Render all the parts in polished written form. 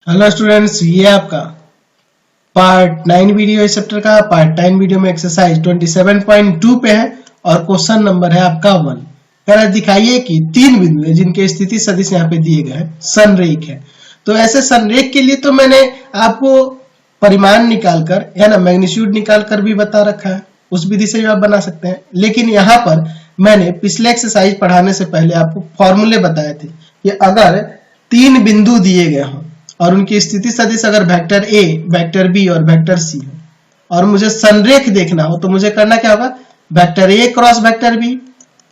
Hello students, ये आपका part 9 video इस चैप्टर का। पार्ट 9 वीडियो में एक्सरसाइज 27.2 पे है और क्वेश्चन नंबर है आपका 1। कह रहा है दिखाइए कि तीन बिंदु है जिनके स्थिति सदिश यहाँ पे दिए गए हैं, संरेख है। तो ऐसे संरेख के लिए तो मैंने आपको परिमाण निकालकर है ना, मैग्नीट्यूड निकालकर भी बता रखा है, उस विधि से भी आप बना सकते हैं। लेकिन यहाँ पर मैंने पिछले एक्सरसाइज पढ़ाने से पहले आपको फॉर्मूले बताए थे कि अगर तीन बिंदु दिए गए हों और उनकी स्थिति सदिश अगर वेक्टर ए, वेक्टर बी और वेक्टर सी हो और मुझे संरेख देखना हो तो मुझे करना क्या होगा, vector A cross vector B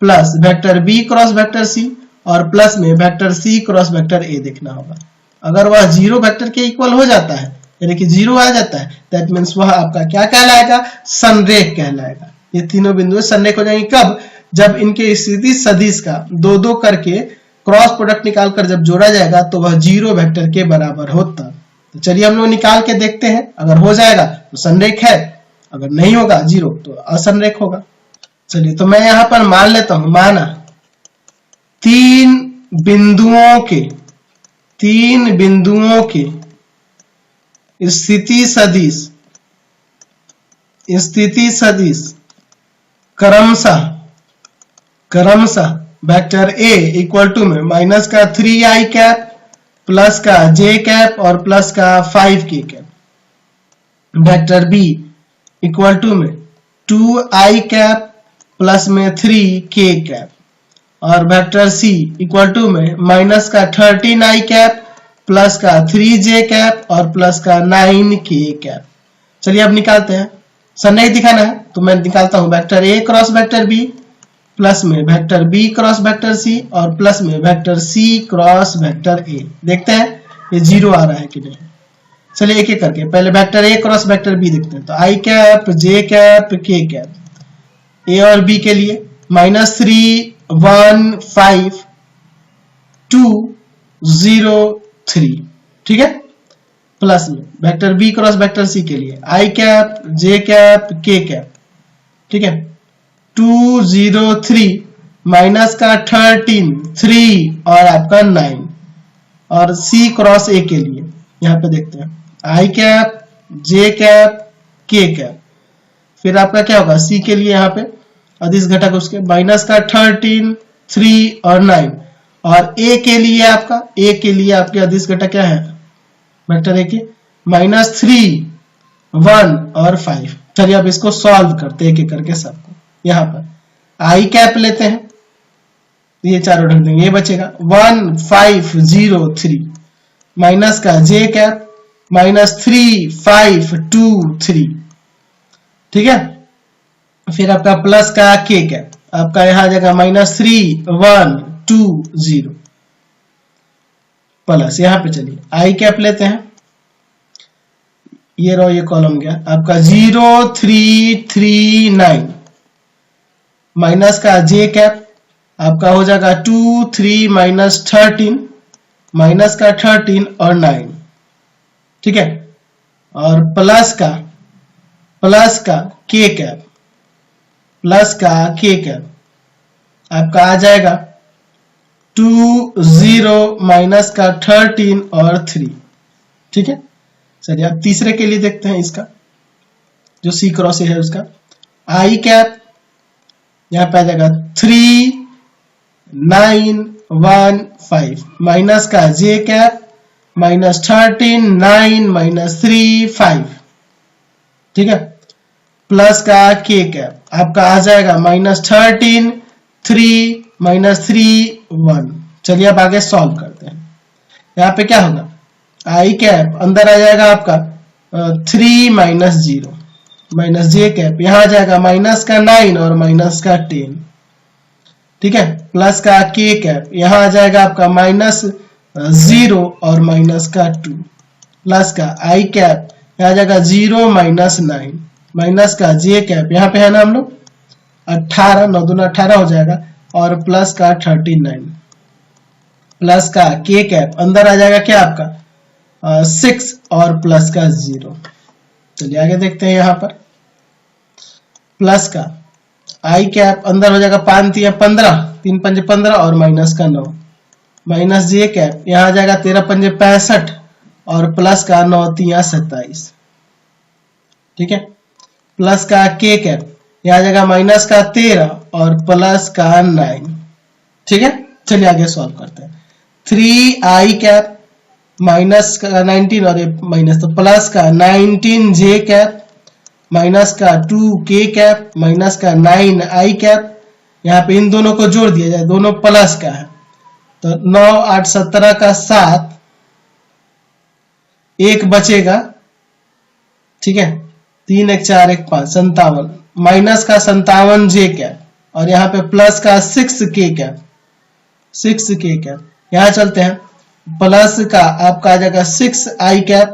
plus vector B cross vector C और प्लस में vector C cross vector A देखना होगा। अगर वह जीरो वेक्टर के इक्वल हो जाता है, यानी कि जीरो आ जाता है, दैट मीन्स वह आपका क्या कहलाएगा, संरेख कहलाएगा। ये तीनों बिंदु संरेख हो जाएंगे कब, जब इनके स्थिति सदिश का दो दो करके क्रॉस प्रोडक्ट निकालकर जब जोड़ा जाएगा तो वह जीरो वेक्टर के बराबर होता। तो चलिए हम लोग निकाल के देखते हैं। अगर हो जाएगा तो संरेख है, अगर नहीं होगा जीरो तो असंरेख होगा। चलिए तो मैं यहां पर मान लेता हूं, माना तीन बिंदुओं के स्थिति सदिश क्रमशः वेक्टर ए इक्वल टू में माइनस का 3i कैप प्लस का j कैप और प्लस का 5k cap, vector B equal to में 2i कैप प्लस में 3k कैप और वेक्टर सी इक्वल टू में माइनस का 13i कैप प्लस का 3j कैप और प्लस का 9k कैप। चलिए अब निकालते हैं। संरेख दिखाना है तो मैं निकालता हूं vector A cross vector B plus में vector B cross vector C और प्लस में vector C cross vector A. देखते हैं ये जीरो आ रहा है कि नहीं। चलिए एक एक करके पहले vector A cross vector B देखते हैं। तो I cap J cap K cap A और बी के लिए -3 1 5 2 0 3, ठीक है। प्लस में vector B cross vector C के लिए I cap J cap K cap, ठीक है। 2 0 3 माइनस का 13 3 और आपका 9 और सी क्रॉस ए के लिए यहां पे देखते हैं आई cap J cap K cap. फिर आपका क्या होगा, सी के लिए यहाँ पे अदिश घटक उसके माइनस का 13 3 और 9 और ए के लिए आपके अदिश घटक क्या है, वेक्टर ए के -3 1 और 5। चलिए अब इसको सॉल्व करते एक एक करके सबको। यहां पर आई कैप लेते हैं, ये चारों ढक देंगे, ये बचेगा 1 5 0 3 माइनस का जे कैप -3 5 2 3, ठीक है। फिर आपका प्लस का के कैप आपका यहां आ जाएगा -3 1 2 0 प्लस यहां पे चलिए आई कैप लेते हैं, ये रो ये कॉलम गया आपका 0 3 3 9 माइनस का जे कैप आपका हो जाएगा 2 3 -13 माइनस का 13 और 9, ठीक है। और प्लस का के कैप आपका आ जाएगा 2 0 माइनस का 13 और 3, ठीक है। चलिए अब तीसरे के लिए देखते हैं, इसका जो सी क्रॉस है उसका आई कैप यहां पे आ जाएगा 3 9 1 5 माइनस का जे कैप -13 9 -3 5, ठीक है। प्लस का के कैप आपका आ जाएगा -13 3 -3 1। चलिए अब आगे सॉल्व करते हैं। यहाँ पे क्या होगा, आई कैप अंदर आ जाएगा आपका 3 -0 माइनस जे कैप यहां आ जाएगा माइनस का 9 और माइनस का 10, ठीक है। प्लस का के कैप यहां आ जाएगा आपका -0 और माइनस का 2 प्लस का आई कैप यहां आ जाएगा 0 -9 माइनस का जे कैप यहाँ पे है ना हम लोग 18 9 दूना 18 हो जाएगा और प्लस का 39 प्लस का के कैप अंदर आ जाएगा क्या आपका 6 और प्लस का 0। चलिए आगे देखते हैं। यहाँ पर प्लस का आई कैप अंदर हो जाएगा 5 3 15 3 5 15 और माइनस का 9 माइनस जे कैप यहाँ आ जाएगा 13 5 65 और प्लस का 9 3 27, ठीक है, प्लस का k कैप, यहाँ जगह माइनस का 13 और प्लस का 9, ठीक है। चलिए आगे सॉल्व करते हैं। 3i कैप माइनस का 19 और माइनस तो प्लस का 19j कैप माइनस का 2k कैप माइनस का 9i कैप, यहाँ पे इन दोनों को जोड़ दिया जाए, दोनों प्लस का है, तो 9 8 17 का 7, एक बचेगा, ठीक है, 3 1 4 1 5 57, माइनस का 57j कैप और यहाँ पे प्लस का 6k कैप, 6k कैप, यहाँ चलते हैं, प्लस का आपका आ जाएगा 6i कैप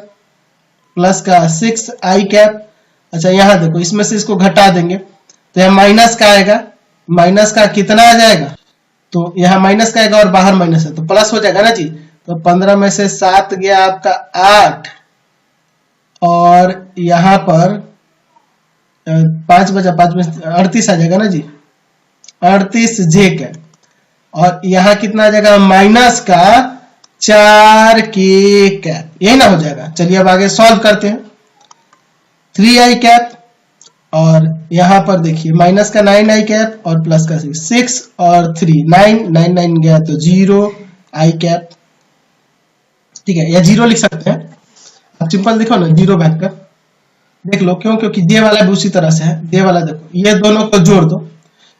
प्लस का 6i कैप। अच्छा यहाँ देखो, इसमें से इसको घटा देंगे तो यहाँ माइनस का आएगा, माइनस का कितना आ जाएगा, तो यहाँ माइनस का आएगा और बाहर माइनस है तो प्लस हो जाएगा ना जी। तो 15 में से 7 गया आपका 8 और यहाँ पर 5 बचा, 5 में 38 आ जाएगा ना जी, 38j कैप, और यहाँ कितना आ जाएगा माइनस का 4k कैप, यही ना हो जाएगा। चलिए अब आगे सॉल्व करते हैं। 3i कैप और यहाँ पर देखिए माइनस का 9i कैप और प्लस का 6 और 3 9 9 9 गया तो 0i कैप, ठीक है, या 0 लिख सकते हैं आप, सिंपल देखो ना 0 बैक कर देख लो, क्यों, क्योंकि जे वाला भी उसी तरह से है, जे वाला देखो, ये दोनों को जोड़ दो,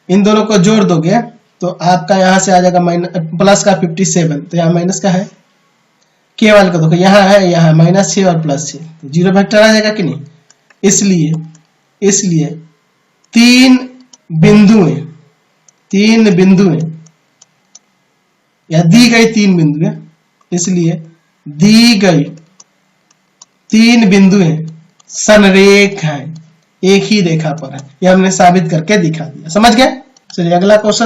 इन दोनों को जोड़ दोगे तो आपका यहाँ से आ जाएगा प्लस का 57, तो यहाँ माइनस का है, के वाले को देखो यहाँ है, यहाँ -6 और +6, तो 0 वेक्टर आ जाएगा कि नहीं। इसलिए तीन बिंदुएं या दी गई 3 बिंदुएं, इसलिए दी गई 3 बिंदुएं संरेख हैं, एक ही रेखा पर है, ये हमने साबित करके दिखा दिया, समझ गए। चलिए अगला क्वेश्चन